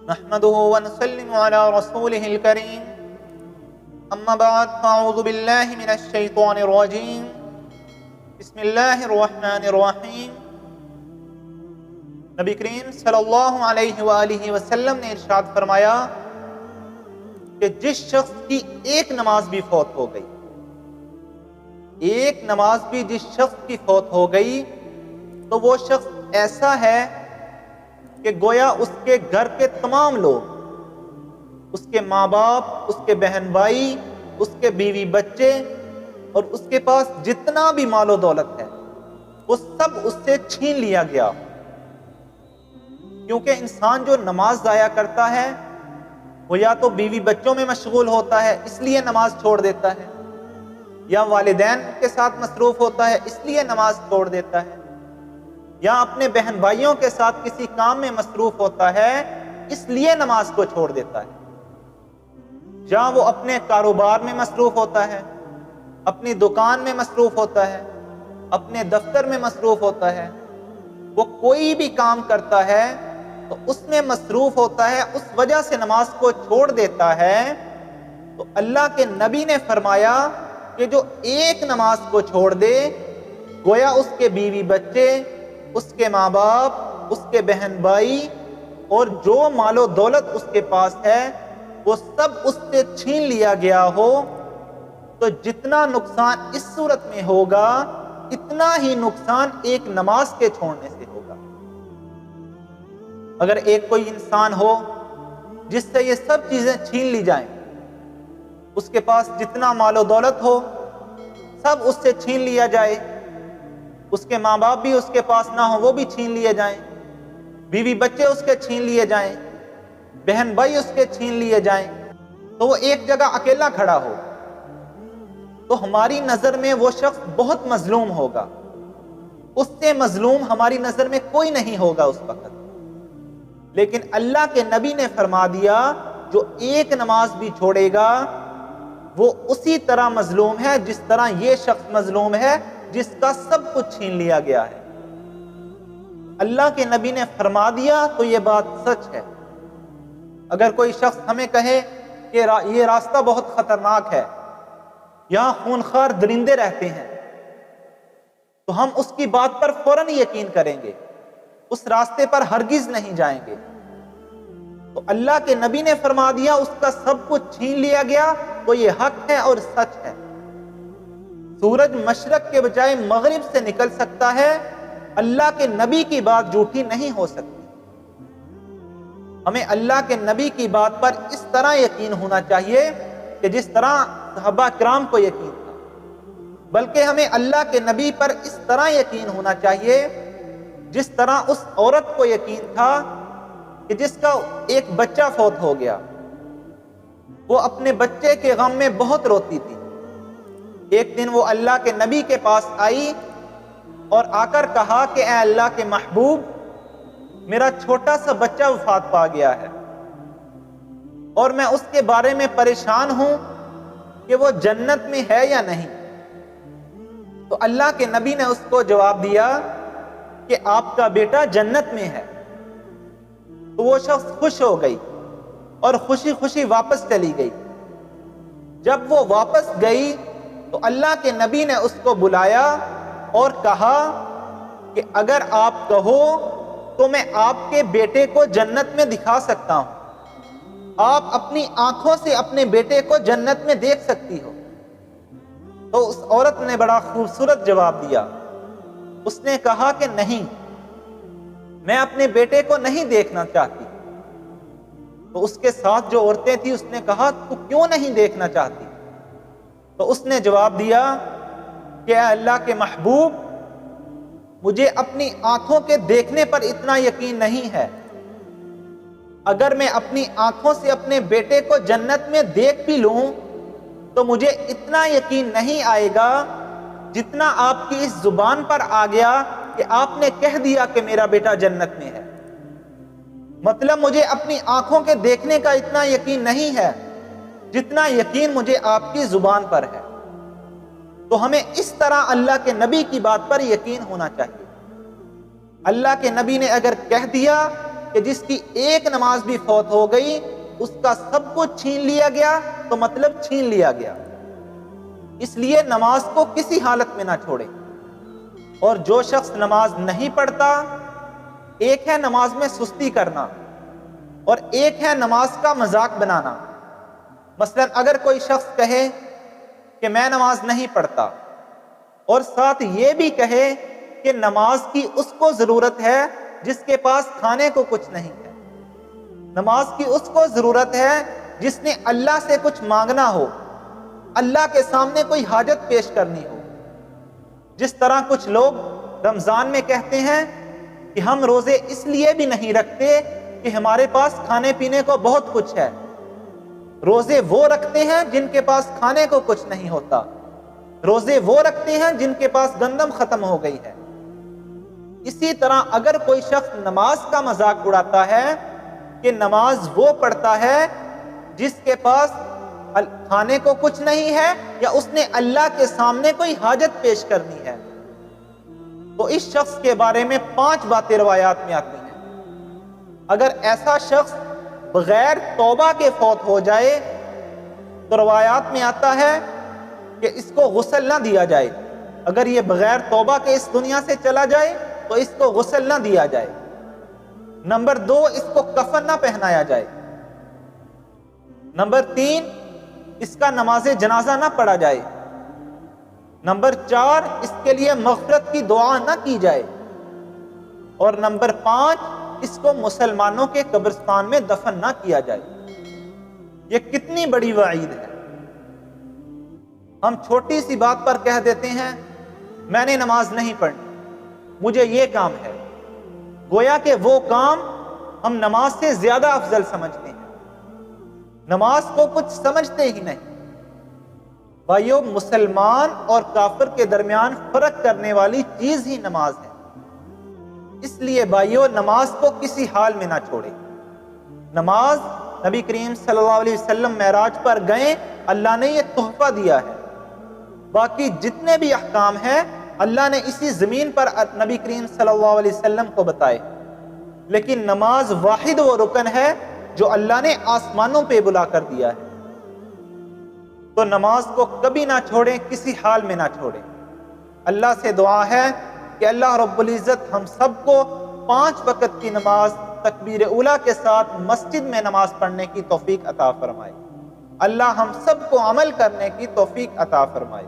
نحمده ونسلم على رسوله الكريم اما بعد فاعوذ بالله من الشيطان الرجيم بسم اللہ الرحمن الرحیم۔ نبی کریم صلی اللہ علیہ وآلہ وسلم نے ارشاد فرمایا کہ جس شخص کی ایک نماز بھی فوت ہو گئی، ایک نماز بھی جس شخص کی فوت ہو گئی تو وہ شخص ایسا ہے کہ گویا اس کے گھر کے تمام لوگ، اس کے ماں باپ، اس کے بہن بھائی، اس کے بیوی بچے اور اس کے پاس جتنا بھی مال و دولت ہے وہ سب اس سے چھین لیا گیا۔ کیونکہ انسان جو نماز ضائع کرتا ہے وہ یا تو بیوی بچوں میں مشغول ہوتا ہے اس لیے نماز چھوڑ دیتا ہے، یا والدین کے ساتھ مصروف ہوتا ہے اس لیے نماز چھوڑ دیتا ہے، یا اپنے بہن بھائیوں کے ساتھ کسی کام میں مصروف ہوتا ہے اس لیے نماز کو چھوڑ دیتا ہے، یا وہ اپنے کاروبار میں مصروف ہوتا ہے، اپنی دکان میں مصروف ہوتا ہے، اپنے دفتر میں مصروف ہوتا ہے، وہ کوئی بھی کام کرتا ہے تو اس میں مصروف ہوتا ہے، اس وجہ سے نماز کو چھوڑ دیتا ہے۔ تو اللہ کے نبی نے فرمایا کہ جو ایک نماز کو چھوڑ دے گویا اس کے بیوی بچے، اس کے ماں باپ، اس کے بہن بھائی اور جو مال و دولت اس کے پاس ہے وہ سب اس سے چھین لیا گیا ہو، تو جتنا نقصان اس صورت میں ہوگا اتنا ہی نقصان ایک نماز کے چھوڑنے سے ہوگا۔ اگر ایک کوئی انسان ہو جس سے یہ سب چیزیں چھین لی جائیں، اس کے پاس جتنا مال و دولت ہو سب اس سے چھین لیا جائے، اس کے ماں باپ بھی اس کے پاس نہ ہو وہ بھی چھین لیے جائیں، بیوی بچے اس کے چھین لیے جائیں، بہن بھائی اس کے چھین لیے جائیں، تو وہ ایک جگہ اکیلا کھڑا ہو تو ہماری نظر میں وہ شخص بہت مظلوم ہوگا، اس سے مظلوم ہماری نظر میں کوئی نہیں ہوگا اس وقت۔ لیکن اللہ کے نبی نے فرما دیا جو ایک نماز بھی چھوڑے گا وہ اسی طرح مظلوم ہے جس طرح یہ شخص مظلوم ہے جس کا سب کچھ چھین لیا گیا ہے۔ اللہ کے نبی نے فرما دیا تو یہ بات سچ ہے۔ اگر کوئی شخص ہمیں کہے کہ یہ راستہ بہت خطرناک ہے، یہاں خونخوار درندے رہتے ہیں، تو ہم اس کی بات پر فوراً یقین کریں گے، اس راستے پر ہرگز نہیں جائیں گے۔ تو اللہ کے نبی نے فرما دیا اس کا سب کچھ چھین لیا گیا تو یہ حق ہے اور سچ ہے۔ سورج مشرق کے بجائے مغرب سے نکل سکتا ہے، اللہ کے نبی کی بات جھوٹی نہیں ہو سکتی۔ ہمیں اللہ کے نبی کی بات پر اس طرح یقین ہونا چاہیے کہ جس طرح صحابہ کرام کو یقین تھا، بلکہ ہمیں اللہ کے نبی پر اس طرح یقین ہونا چاہیے جس طرح اس عورت کو یقین تھا کہ جس کا ایک بچہ فوت ہو گیا، وہ اپنے بچے کے غم میں بہت روتی تھی۔ ایک دن وہ اللہ کے نبی کے پاس آئی اور آ کر کہا کہ اے اللہ کے محبوب، میرا چھوٹا سا بچہ وفات پا گیا ہے اور میں اس کے بارے میں پریشان ہوں کہ وہ جنت میں ہے یا نہیں۔ تو اللہ کے نبی نے اس کو جواب دیا کہ آپ کا بیٹا جنت میں ہے۔ تو وہ شخص خوش ہو گئی اور خوشی خوشی واپس چلی گئی۔ جب وہ واپس گئی تو اللہ کے نبی نے اس کو بلایا اور کہا کہ اگر آپ کہو تو میں آپ کے بیٹے کو جنت میں دکھا سکتا ہوں، آپ اپنی آنکھوں سے اپنے بیٹے کو جنت میں دیکھ سکتی ہو۔ تو اس عورت نے بڑا خوبصورت جواب دیا، اس نے کہا کہ نہیں، میں اپنے بیٹے کو نہیں دیکھنا چاہتی۔ تو اس کے ساتھ جو عورتیں تھیں اس نے کہا تو کیوں نہیں دیکھنا چاہتی؟ تو اس نے جواب دیا کہ اے اللہ کے محبوب، مجھے اپنی آنکھوں کے دیکھنے پر اتنا یقین نہیں ہے، اگر میں اپنی آنکھوں سے اپنے بیٹے کو جنت میں دیکھ بھی لوں تو مجھے اتنا یقین نہیں آئے گا جتنا آپ کی اس زبان پر آ گیا کہ آپ نے کہہ دیا کہ میرا بیٹا جنت میں ہے۔ مطلب مجھے اپنی آنکھوں کے دیکھنے کا اتنا یقین نہیں ہے جتنا یقین مجھے آپ کی زبان پر ہے۔ تو ہمیں اس طرح اللہ کے نبی کی بات پر یقین ہونا چاہیے۔ اللہ کے نبی نے اگر کہہ دیا کہ جس کی ایک نماز بھی فوت ہو گئی اس کا سب کچھ چھین لیا گیا، تو مطلب چھین لیا گیا۔ اس لیے نماز کو کسی حالت میں نہ چھوڑے۔ اور جو شخص نماز نہیں پڑھتا، ایک ہے نماز میں سستی کرنا اور ایک ہے نماز کا مذاق بنانا۔ مثلا اگر کوئی شخص کہے کہ میں نماز نہیں پڑھتا اور ساتھ یہ بھی کہے کہ نماز کی اس کو ضرورت ہے جس کے پاس کھانے کو کچھ نہیں ہے، نماز کی اس کو ضرورت ہے جس نے اللہ سے کچھ مانگنا ہو، اللہ کے سامنے کوئی حاجت پیش کرنی ہو۔ جس طرح کچھ لوگ رمضان میں کہتے ہیں کہ ہم روزے اس لیے بھی نہیں رکھتے کہ ہمارے پاس کھانے پینے کو بہت کچھ ہے۔ روزے وہ رکھتے ہیں جن کے پاس کھانے کو کچھ نہیں ہوتا، روزے وہ رکھتے ہیں جن کے پاس گندم ختم ہو گئی ہے۔ اسی طرح اگر کوئی شخص نماز کا مذاق اڑاتا ہے کہ نماز وہ پڑھتا ہے جس کے پاس کھانے کو کچھ نہیں ہے یا اس نے اللہ کے سامنے کوئی حاجت پیش کرنی ہے، تو اس شخص کے بارے میں 5 باتیں روایات میں آتی ہیں۔ اگر ایسا شخص بغیر توبہ کے فوت ہو جائے تو روایات میں آتا ہے کہ اس کو غسل نہ دیا جائے۔ اگر یہ بغیر توبہ کے اس دنیا سے چلا جائے تو اس کو غسل نہ دیا جائے۔ نمبر 2، اس کو کفن نہ پہنایا جائے۔ نمبر 3، اس کا نماز جنازہ نہ پڑھا جائے۔ نمبر 4، اس کے لیے مغفرت کی دعا نہ کی جائے۔ اور نمبر 5، اس کو مسلمانوں کے قبرستان میں دفن نہ کیا جائے۔ یہ کتنی بڑی وعید ہے۔ ہم چھوٹی سی بات پر کہہ دیتے ہیں میں نے نماز نہیں پڑھنی، مجھے یہ کام ہے، گویا کہ وہ کام ہم نماز سے زیادہ افضل سمجھتے ہیں، نماز کو کچھ سمجھتے ہی نہیں۔ بھائیو، مسلمان اور کافر کے درمیان فرق کرنے والی چیز ہی نماز ہے۔ اس لیے بھائیو، نماز کو کسی حال میں نہ چھوڑے۔ نماز نبی کریم صلی اللہ علیہ وسلم معراج پر گئے، اللہ نے یہ تحفہ دیا ہے۔ باقی جتنے بھی احکام ہیں اللہ نے اسی زمین پر نبی کریم صلی اللہ علیہ وسلم کو بتائے، لیکن نماز واحد وہ رکن ہے جو اللہ نے آسمانوں پہ بلا کر دیا ہے۔ تو نماز کو کبھی نہ چھوڑیں، کسی حال میں نہ چھوڑیں۔ اللہ سے دعا ہے کہ اللہ رب العزت ہم سب کو 5 وقت کی نماز تکبیر اولیٰ کے ساتھ مسجد میں نماز پڑھنے کی توفیق عطا فرمائے۔ اللہ ہم سب کو عمل کرنے کی توفیق عطا فرمائے۔